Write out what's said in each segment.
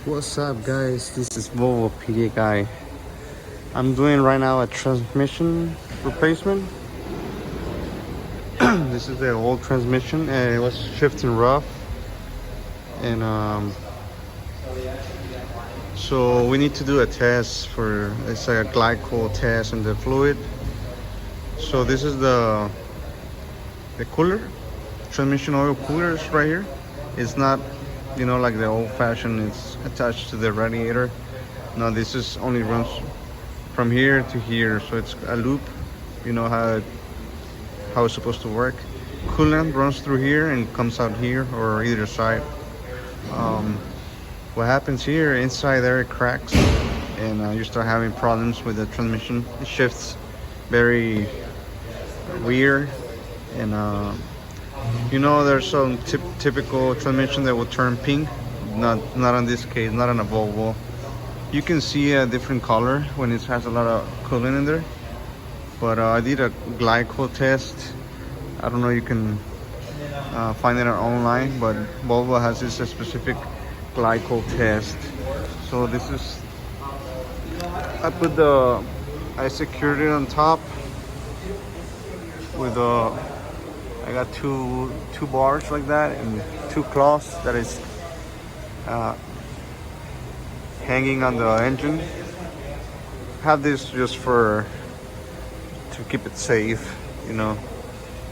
What's up, guys? This is Volvo PD guy. I'm doing right now a transmission replacement. This is the old transmission and it was shifting rough, and so we need to do a test for it's like a glycol test on the fluid. So this is the cooler, transmission oil cooler is right here. It's not, like the old-fashioned, it's attached to the radiator. No, this is only runs from here to here, so it's a loop. You know how it's supposed to work. Coolant runs through here and comes out here or either side. What happens here, inside there it cracks, and you start having problems with the transmission. It shifts very weird, and there's some typical transmission that will turn pink. Not on this case, not on a Volvo. You can see a different color when it has a lot of coolant in there. But I did a glycol test. I don't know, you can find it online, but Volvo has this specific glycol test. So this is, I secured it on top with I got two bars like that and two cloths that is hanging on the engine. Have this just to keep it safe, I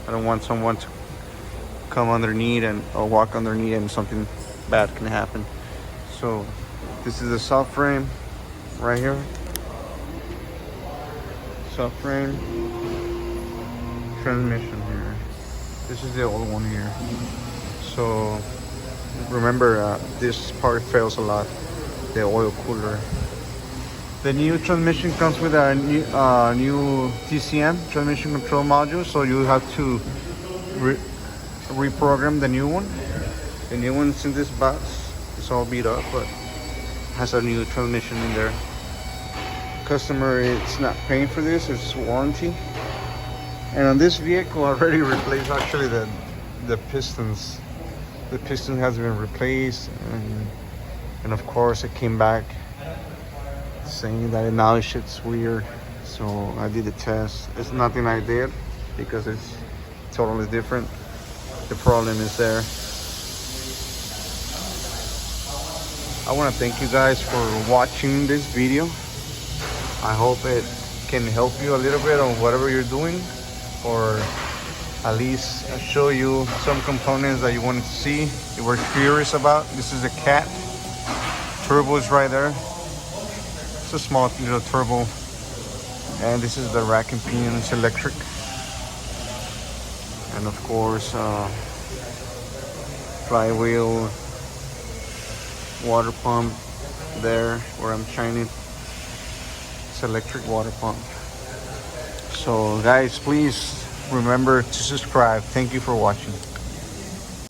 don't want someone to come underneath or walk underneath and something bad can happen. So this is the subframe right here. Subframe, transmission here. This is the old one here. So remember, this part fails a lot, the oil cooler. The new transmission comes with a new TCM, transmission control module, so you have to reprogram the new one. The new one's in this box. It's all beat up, but has a new transmission in there. Customer is not paying for this, it's warranty. And on this vehicle, I already replaced actually the pistons. The piston has been replaced, and of course it came back saying that now shit's weird. So I did the test. It's nothing I did because it's totally different. The problem is there. I want to thank you guys for watching this video. I hope it can help you a little bit on whatever you're doing, or at least show you some components that you wanted to see, you were curious about. This is a cat. Turbo is right there. It's a small little turbo. And this is the rack and pinion, it's electric. And of course, flywheel, water pump there where I'm shining. It's electric water pump. So guys, please remember to subscribe. Thank you for watching.